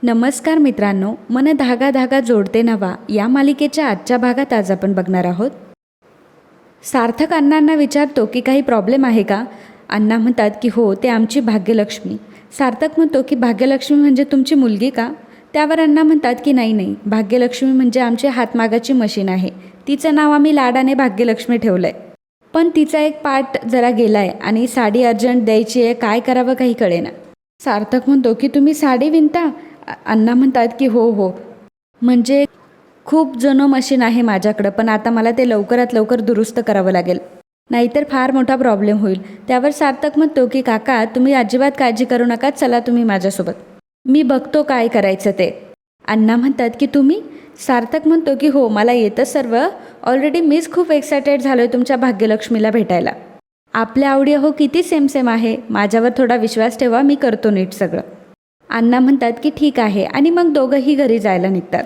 नमस्कार मित्रांनो, मन धागा धागा जोडते नवा या मालिकेच्या आजच्या भागात आज आपण बघणार आहोत. सार्थक अण्णांना विचारतो की काही प्रॉब्लेम आहे का. अण्णा म्हणतात की हो, ते आमची भाग्यलक्ष्मी. सार्थक म्हणतो की भाग्यलक्ष्मी म्हणजे तुमची मुलगी का. त्यावर अण्णा म्हणतात की नाही, भाग्यलक्ष्मी म्हणजे आमची हातमागाची मशीन आहे. तिचं नाव आम्ही लाडाने भाग्यलक्ष्मी ठेवलं आहे. पण तिचा एक पार्ट जरा गेला आहे आणि साडी अर्जंट द्यायची आहे, काय करावं काही कळेना. सार्थक म्हणतो की तुम्ही साडी विणता. अण्णा म्हणतात की हो, म्हणजे खूप जुनं मशीन आहे माझ्याकडं, पण आता मला ते लवकरात लवकर दुरुस्त करावं लागेल, नाहीतर फार मोठा प्रॉब्लेम होईल. त्यावर सार्थक म्हणतो की काका, तुम्ही अजिबात काळजी करू नका, चला तुम्ही माझ्यासोबत, मी बघतो काय करायचं ते. अण्णा म्हणतात की तुम्ही. सार्थक म्हणतो की हो, मला येतं सर्व. ऑलरेडी मीच खूप एक्सायटेड झालो आहे तुमच्या भाग्यलक्ष्मीला भेटायला. आपल्या आवडी हो किती सेम आहे. माझ्यावर थोडा विश्वास ठेवा, मी करतो नीट सगळं. अण्णा म्हणतात की ठीक आहे आणि मग दोघंही घरी जायला निघतात.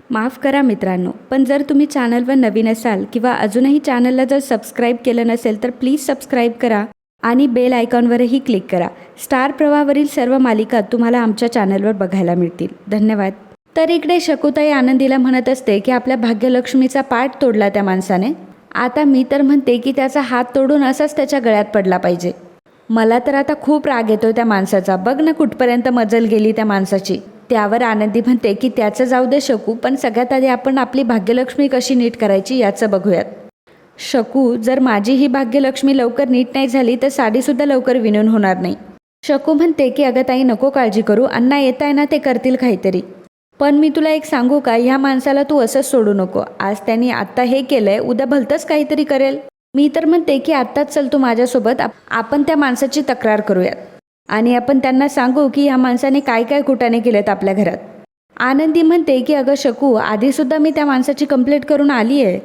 माफ करा मित्रांनो, पण जर तुम्ही चॅनलवर नवीन असाल किंवा अजूनही चॅनलला जर सबस्क्राईब केलं नसेल तर प्लीज सबस्क्राईब करा आणि बेल आयकॉनवरही क्लिक करा. स्टार प्रवाहावरील सर्व मालिका तुम्हाला आमच्या चॅनलवर बघायला मिळतील. धन्यवाद. तर इकडे शकुताई आनंदीला म्हणत असते की आपल्या भाग्यलक्ष्मीचा पाठ तोडला त्या माणसाने. आता मी तर म्हणते की त्याचा हात तोडून असाच त्याच्या गळ्यात पडला पाहिजे. मला तर आता खूप राग येतो त्या माणसाचा. बघ ना कुठपर्यंत मजल गेली त्या माणसाची. त्यावर आनंदी म्हणते की त्याचं जाऊ दे शकू, पण सगळ्यात आधी आपण आपली भाग्यलक्ष्मी कशी नीट करायची याचं बघूयात. शकू, जर माझी ही भाग्यलक्ष्मी लवकर नीट नाही झाली तर साडीसुद्धा लवकर विणून होणार नाही. शकू म्हणते की अगं ताई, नको काळजी करू, अण्णा येत आहे ना, ते करतील काहीतरी. पण मी तुला एक सांगू का, ह्या माणसाला तू असंच सोडू नको. आज त्यांनी आत्ता हे केलंय, उद्या भलतंच काहीतरी करेल. मी तर म्हणते की आत्ताच चल तू माझ्यासोबत, आपण त्या माणसाची तक्रार करूयात आणि आपण त्यांना सांगू की ह्या माणसाने काय काय कुटाणे केलेत आपल्या घरात. आनंदी म्हणते की अगं शकू, आधीसुद्धा मी त्या माणसाची कंप्लेंट करून आली आहे.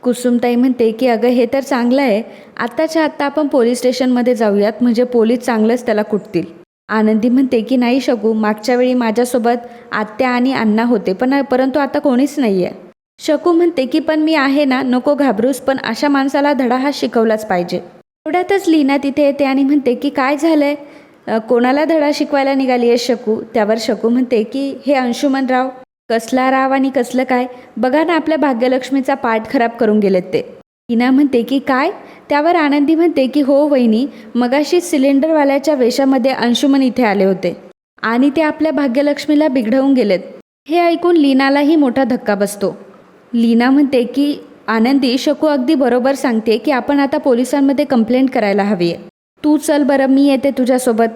कुसुमताई म्हणते की अगं हे तर चांगलं आहे, आत्ताच्या आत्ता आपण पोलीस स्टेशनमध्ये जाऊयात, म्हणजे पोलीस चांगलंच त्याला कुटतील. आनंदी म्हणते की नाही शकू, मागच्या वेळी माझ्यासोबत आत्या आणि अण्णा होते, परंतु आता कोणीच नाही आहे. शकू म्हणते की पण मी आहे ना, नको घाबरूस, पण अशा माणसाला धडा हा शिकवलाच पाहिजे. एवढ्यातच लीना तिथे येते आणि म्हणते की काय झालंय, कोणाला धडा शिकवायला निघाली आहे शकू. त्यावर शकू म्हणते की हे अंशुमनराव. कसला राव आणि कसलं काय, बघा ना आपल्या भाग्यलक्ष्मीचा पाठ खराब करून गेलेत ते. लीना म्हणते की काय. त्यावर आनंदी म्हणते की हो वहिनी, मगाशी सिलेंडरवाल्याच्या वेशामध्ये अंशुमन इथे आले होते आणि ते आपल्या भाग्यलक्ष्मीला बिघडवून गेलेत. हे ऐकून लीनालाही मोठा धक्का बसतो. लीना म्हणते की आनंदी, शकू अगदी बरोबर सांगते की आपण आता पोलिसांमध्ये कंप्लेंट करायला हवी आहे. तू चल बरं, मी येते तुझ्यासोबत.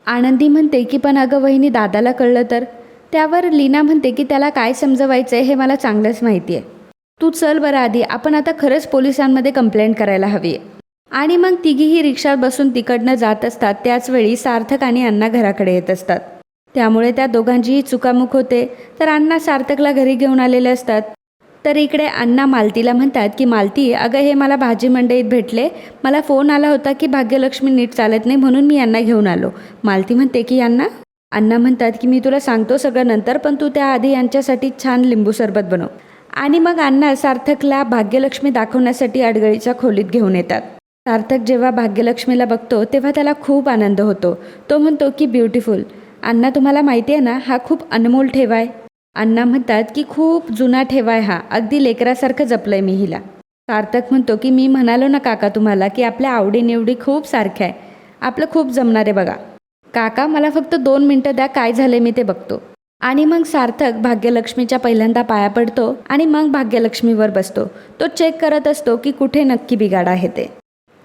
आनंदी म्हणते की पण अगं वहिनी, दादाला कळलं तर. त्यावर लीना म्हणते की त्याला काय समजवायचं आहे हे मला चांगलंच माहिती आहे. तू चल बरं आधी, आपण आता खरंच पोलिसांमध्ये कंप्लेंट करायला हवी आहे. आणि मग तिघीही रिक्षात बसून तिकडनं जात असतात. त्याचवेळी सार्थक आणि अण्णा घराकडे येत असतात. त्यामुळे त्या दोघांचीही चुकामुक होते. तर अण्णा सार्थकला घरी घेऊन आलेले असतात. तर इकडे अण्णा मालतीला म्हणतात की मालती, अगं हे मला भाजी मंडईत भेटले, मला फोन आला होता की भाग्यलक्ष्मी नीट चालत नाही, म्हणून मी यांना घेऊन आलो. मालती म्हणते की यांना. अण्णा म्हणतात की मी तुला सांगतो सगळं नंतर, पण तू त्याआधी यांच्यासाठी छान लिंबू सरबत बनव. आणि मग अण्णा सार्थकला भाग्यलक्ष्मी दाखवण्यासाठी अडगळीच्या खोलीत घेऊन येतात. सार्थक जेव्हा भाग्यलक्ष्मीला बघतो तेव्हा त्याला खूप आनंद होतो. तो म्हणतो की ब्युटिफुल. अण्णा, तुम्हाला माहिती आहे ना, हा खूप अनमोल ठेवा आहे. अण्णा म्हणतात की खूप जुना ठेवा आहे हा, अगदी लेकरासारखं जपलंय मी हिला. सार्थक म्हणतो की मी म्हणालो ना काका तुम्हाला की आपल्या आवडीनिवडी खूप सारख्या आहे, आपलं खूप जमणार आहे बघा. काका मला फक्त 2 मिनटं द्या, काय झाले मी ते बघतो. आणि मग सार्थक भाग्यलक्ष्मीच्या पहिल्यांदा पाया पडतो आणि मग भाग्यलक्ष्मीवर बसतो. तो चेक करत असतो की कुठे नक्की बिघाड आहे ते.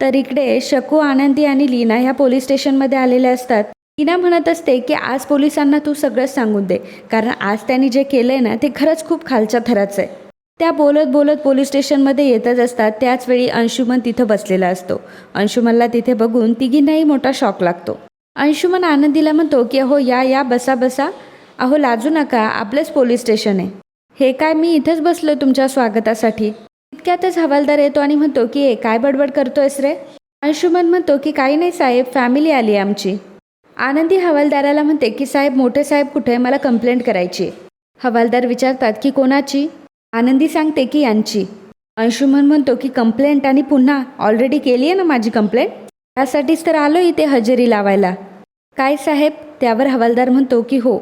तर इकडे शकू, आनंदी आणि लीना ह्या पोलीस स्टेशनमध्ये आलेल्या असतात. लीना म्हणत असते की आज पोलिसांना तू सगळंच सांगून दे, कारण आज त्यांनी जे केलंय ना ते खरंच खूप खालच्या थराचं आहे. त्या बोलत बोलत पोलीस स्टेशनमध्ये येतच असतात. त्याचवेळी अंशुमन तिथं बसलेला असतो. अंशुमनला तिथे बघून तिघींनाही मोठा शॉक लागतो. अंशुमन आनंदीला म्हणतो की अहो या बसा बसा, अहो लाजू नका, आपलेच पोलीस स्टेशन आहे. हे काय, मी इथंच बसलो तुमच्या स्वागतासाठी. इतक्यातच हवालदार येतो आणि म्हणतो की काय बडबड करतोयस रे. अंशुमन म्हणतो की काही नाही साहेब, फॅमिली आली आहे आमची. आनंदी हवालदाराला म्हणते की साहेब, मोठे साहेब कुठे, मला कंप्लेंट करायची. हवालदार विचारतात की कोणाची. आनंदी सांगते की यांची. अंशुमन म्हणतो की कंप्लेंट, आणि पुन्हा ऑलरेडी केली आहे ना माझी कंप्लेंट, त्यासाठीच तर आलो इथे हजेरी लावायला. काय साहेब. त्यावर हवालदार म्हणतो की हो,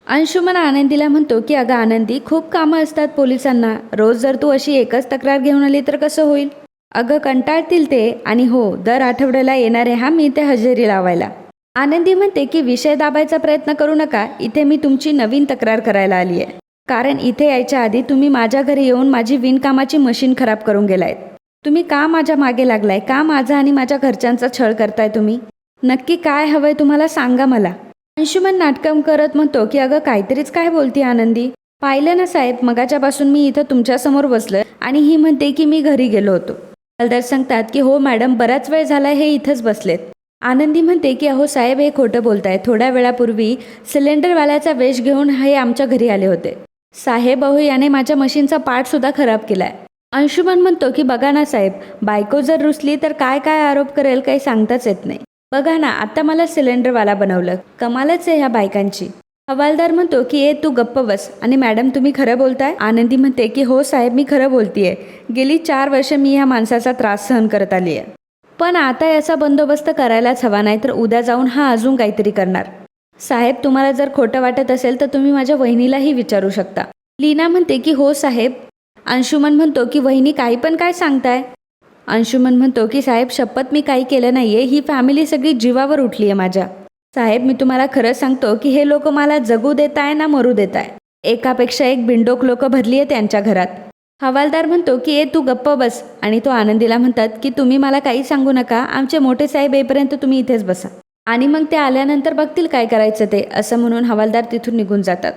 अंशुमन आनंदीला म्हणतो की अगं आनंदी, खूप कामं असतात पोलिसांना, रोज जर तू अशी एकच तक्रार घेऊन आली तर कसं होईल? अगं कंटाळतील ते, आणि हो, दर आठवड्याला येणारे मी इथे हजेरी लावायला. आनंदी म्हणते की विषय दाबायचा प्रयत्न करू नका, इथे मी तुमची नवीन तक्रार करायला आली आहे. कारण इथे यायच्या आधी तुम्ही माझ्या घरी येऊन माझी विणकामाची मशीन खराब करून गेलायत. तुम्ही का माझ्या मागे लागलाय? का माझा आणि माझ्या घरच्यांचा छळ करताय तुम्ही? नक्की काय हवंय तुम्हाला, सांगा मला. अंशुमन नाटकं करत म्हणतो की अगं काहीतरीच काय बोलती आनंदी? पाहिलं ना साहेब, मगाच्यापासून मी इथं तुमच्यासमोर बसलोय आणि ही म्हणते की मी घरी गेलो होतो. हवालदार सांगतात की हो मॅडम, बराच वेळ झाला हे इथंच बसलेत. आनंदी म्हणते की अहो साहेब, हे खोटं बोलताय. थोड्या वेळापूर्वी सिलेंडरवाल्याचा वेश घेऊन हे आमच्या घरी आले होते. साहेब, अहो याने माझ्या मशीनचा पार्टसुद्धा खराब केलाय. अंशुमन म्हणतो की बघा ना साहेब, बायको जर रुसली तर काय काय आरोप करेल काही सांगताच येत नाही. बघा ना, आता मला सिलेंडरवाला बनवलं. कमालच आहे ह्या बायकांची. हवालदार म्हणतो की ए तू गप्प बस. आणि मॅडम, तुम्ही खरं बोलताय? आनंदी म्हणते की हो साहेब, मी खरं बोलतीये. गेली 4 वर्ष मी ह्या माणसाचा त्रास सहन करत आली आहे. पण आता याचा बंदोबस्त करायलाच हवा, नाही तर उद्या जाऊन हा अजून काहीतरी करणार. साहेब, तुम्हाला जर खोटं वाटत असेल तर तुम्ही माझ्या वहिनीलाही विचारू शकता. लीना म्हणते की हो साहेब. अंशुमन म्हणतो की वहिनी काही पण काय सांगताय? अंशुमन म्हणतो की साहेब, शपथ मी काही केलं नाहीये. ही फॅमिली सगळी जीवावर उठली आहे माझ्या. साहेब, मी तुम्हाला खरं सांगतो की हे लोक मला जगू देत आहे ना मरू देत आहे. एकापेक्षा एक बिंडोक लोक भरली आहे त्यांच्या घरात. हवालदार म्हणतो की ए तू गप्प बस. आणि तो आनंदीला म्हणतात की तुम्ही मला काही सांगू नका, आमचे मोठे साहेब येईपर्यंत तुम्ही इथेच बसा, आणि मग ते आल्यानंतर बघतील काय करायचं ते, असं म्हणून हवालदार तिथून निघून जातात.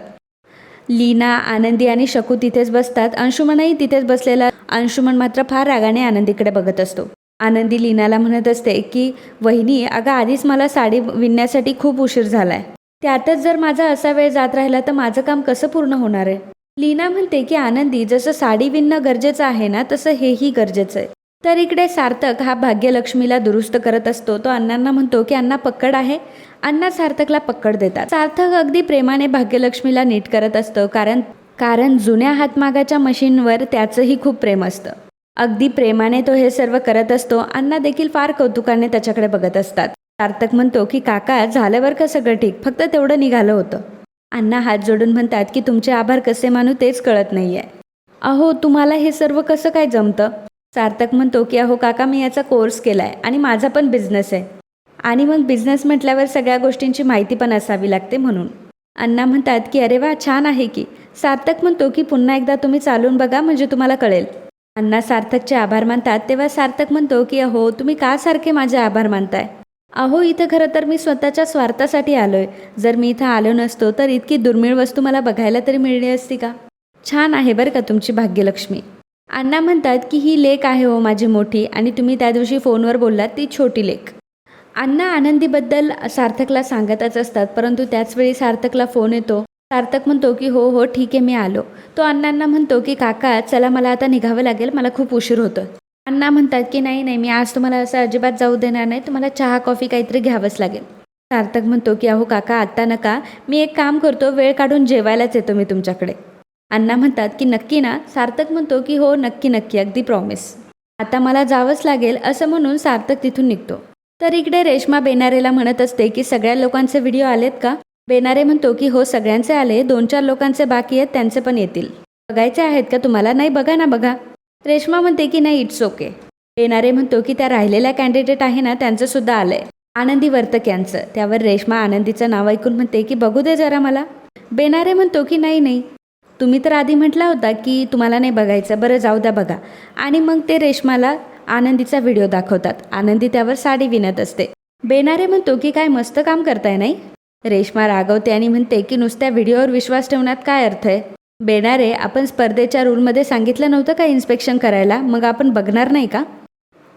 लीना, आनंदी आणि शकू तिथेच बसतात. अंशुमनही तिथेच बसलेला. अंशुमन मात्र फार रागाने आनंदीकडे बघत असतो. आनंदी लीनाला म्हणत असते की वहिनी, अगं आधीच मला साडी विणण्यासाठी खूप उशीर झालाय. त्यातच जर माझा असा वेळ जात राहिला तर माझं काम कसं पूर्ण होणार आहे? लीना म्हणते की आनंदी, जसं साडी विणणं गरजेचं आहे ना, तसं हेही गरजेचं आहे. तर इकडे सार्थक हा भाग्यलक्ष्मीला दुरुस्त करत असतो. तो अण्णांना म्हणतो की अण्णा पक्कड आहे. अण्णा सार्थकला पक्कड देतात. सार्थक अगदी प्रेमाने भाग्यलक्ष्मीला नीट करत असतं, कारण जुन्या हातमागाच्या मशीनवर त्याचंही खूप प्रेम असतं. अगदी प्रेमाने तो हे सर्व करत असतो. अण्णा देखील फार कौतुकाने त्याच्याकडे बघत असतात. सार्थक म्हणतो की काका, झालं बरं का सगळं ठीक, फक्त तेवढं निघालं होतं. अण्णा हात जोडून म्हणतात की तुमचे आभार कसे मानू तेच कळत नाहीये. अहो, तुम्हाला हे सर्व कसं काय जमतं? सार्थक म्हणतो की अहो काका, मी याचा कोर्स केलाय आणि माझा पण बिझनेस आहे. आणि मग बिझनेस म्हटल्यावर सगळ्या गोष्टींची माहिती पण असावी लागते म्हणून. अण्णा म्हणतात की अरे वा, छान आहे की. सार्थक म्हणतो की पुन्हा एकदा तुम्ही चालून बघा, म्हणजे तुम्हाला कळेल. अण्णा सार्थकचे आभार मानतात. तेव्हा सार्थक म्हणतो की अहो, तुम्ही का सारखे माझे आभार मानताय? अहो, इथं खरं तर मी स्वतःच्या स्वार्थासाठी आलोय. जर मी इथं आलो नसतो तर इतकी दुर्मिळ वस्तू मला बघायला तरी मिळली असती का? छान आहे बरं का तुमची भाग्यलक्ष्मी. अण्णा म्हणतात की ही लेक आहे हो माझी मोठी, आणि तुम्ही त्या दिवशी फोनवर बोललात ती छोटी लेक. अण्णा आनंदीबद्दल सार्थकला सांगतच असतात, परंतु त्याचवेळी सार्थकला फोन येतो. सार्थक म्हणतो की हो हो ठीक आहे, मी आलो. तो अण्णांना म्हणतो की काका चला, मला आता निघावं लागेल, मला खूप उशीर होतो. अण्णा म्हणतात की नाही नाही, मी आज तुम्हाला असं अजिबात जाऊ देणार नाही, तुम्हाला चहा कॉफी काहीतरी घ्यावंच लागेल. सार्थक म्हणतो की अहो काका, आत्ता नका, मी एक काम करतो, वेळ काढून जेवायलाच येतो मी तुमच्याकडे. अण्णा म्हणतात की नक्की ना? सार्थक म्हणतो की हो नक्की नक्की, अगदी प्रॉमिस. आता मला जावंच लागेल, असं म्हणून सार्थक तिथून निघतो. तर इकडे रेश्मा बेनारेला म्हणत असते की सगळ्या लोकांचे व्हिडिओ आलेत का? बेनारे म्हणतो की हो सगळ्यांचे आले, 2-4 लोकांचे बाकी आहेत, त्यांचे पण येतील. बघायचे आहेत का तुम्हाला? नाही, बघा ना बघा. रेश्मा म्हणते की नाही, इट्स ओके. बेनारे म्हणतो की त्या राहिलेल्या कॅन्डिडेट आहे ना, त्यांचं सुद्धा आलंय, आनंदी वर्तक यांचं. त्यावर रेश्मा आनंदीचं नाव ऐकून म्हणते की बघू दे जरा मला. बेनारे म्हणतो की नाही नाही, तुम्ही तर आधी म्हटला होता की तुम्हाला नाही बघायचं, बरं जाऊ द्या बघा. आणि मग ते रेश्माला आनंदीचा व्हिडिओ दाखवतात. आनंदी त्यावर साडी विणत असते. बेनारे म्हणतो की काय मस्त काम करताय नाही? रेश्मा रागवते आणि म्हणते की नुसत्या व्हिडिओवर विश्वास ठेवण्यात काय अर्थ आहे? बेनारे, आपण स्पर्धेच्या रूलमध्ये सांगितलं नव्हतं का इन्स्पेक्शन करायला? मग आपण बघणार नाही का?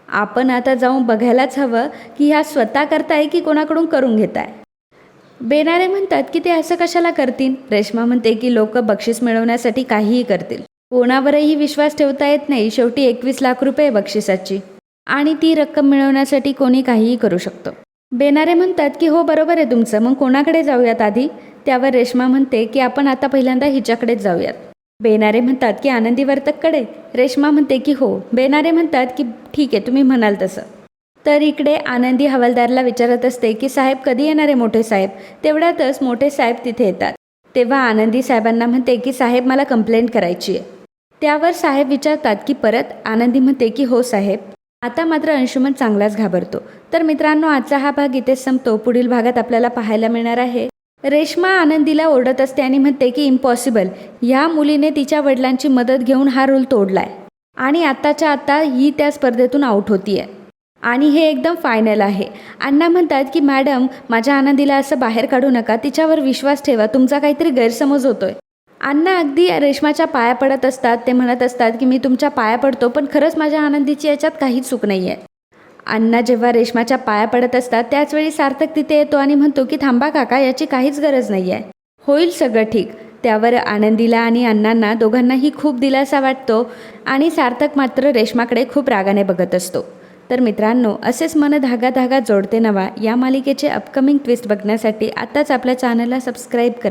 आपण आता जाऊन बघायलाच हवं की ह्या स्वतः करताय की कोणाकडून करून घेताय. बेनारे म्हणतात की ते असं कशाला करतील? रेश्मा म्हणते की लोक बक्षीस मिळवण्यासाठी काहीही करतील. कोणावरही विश्वास ठेवता येत नाही. शेवटी 21 लाख रुपये बक्षिसाची, आणि ती रक्कम मिळवण्यासाठी कोणी काहीही करू शकतो. बेनारे म्हणतात की हो बरोबर आहे तुमचं, मग कोणाकडे जाऊयात आधी? त्यावर रेश्मा म्हणते की आपण आता पहिल्यांदा हिच्याकडेच जाऊयात. बेनारे म्हणतात की आनंदी वर्तककडे? रेश्मा म्हणते की हो. बेनारे म्हणतात की ठीक आहे, तुम्ही म्हणाल तसं. तर इकडे आनंदी हवालदारला विचारत असते की साहेब कधी येणार आहे मोठे साहेब? तेवढ्यातच मोठे साहेब तिथे येतात. तेव्हा आनंदी साहेबांना म्हणते की साहेब मला कंप्लेंट करायची आहे. त्यावर साहेब विचारतात की परत. आनंदी म्हणते की हो साहेब. आता मात्र अंशुमन चांगलाच घाबरतो. तर मित्रांनो, आजचा हा भाग इथेच संपतो. पुढील भागात आपल्याला पाहायला मिळणार आहे रेश्मा आनंदीला ओरडत असते आणि म्हणते की इम्पॉसिबल, ह्या मुलीने तिच्या वडिलांची मदत घेऊन हा रूल तोडलाय आणि आत्ताच्या आत्ता ही त्या स्पर्धेतून आऊट होतीये आणि हे एकदम फायनल आहे. अण्णा म्हणतात की मॅडम, माझ्या आनंदीला असं बाहेर काढू नका, तिच्यावर विश्वास ठेवा, तुमचा काहीतरी गैरसमज होतोय. अण्णा अगदी रेश्माच्या पाया पडत असतात. ते म्हणत असतात की मी तुमच्या पाया पडतो, पण खरंच माझ्या आनंदीची याच्यात काहीच चूक नाही आहे. अण्णा जेव्हा रेश्माच्या पाया पडत असतात त्याचवेळी सार्थक तिथे येतो आणि म्हणतो की थांबा काका, याची काहीच गरज नाही आहे, होईल सगळं ठीक. त्यावर आनंदीला आणि अण्णांना दोघांनाही खूप दिलासा वाटतो आणि सार्थक मात्र रेश्माकडे खूप रागाने बघत असतो. तर मित्रांनो, असेच मन धागा धागा जोडते नवा या मालिकेचे अपकमिंग ट्विस्ट बघण्यासाठी आत्ताच आपल्या चॅनलला सबस्क्राईब करा.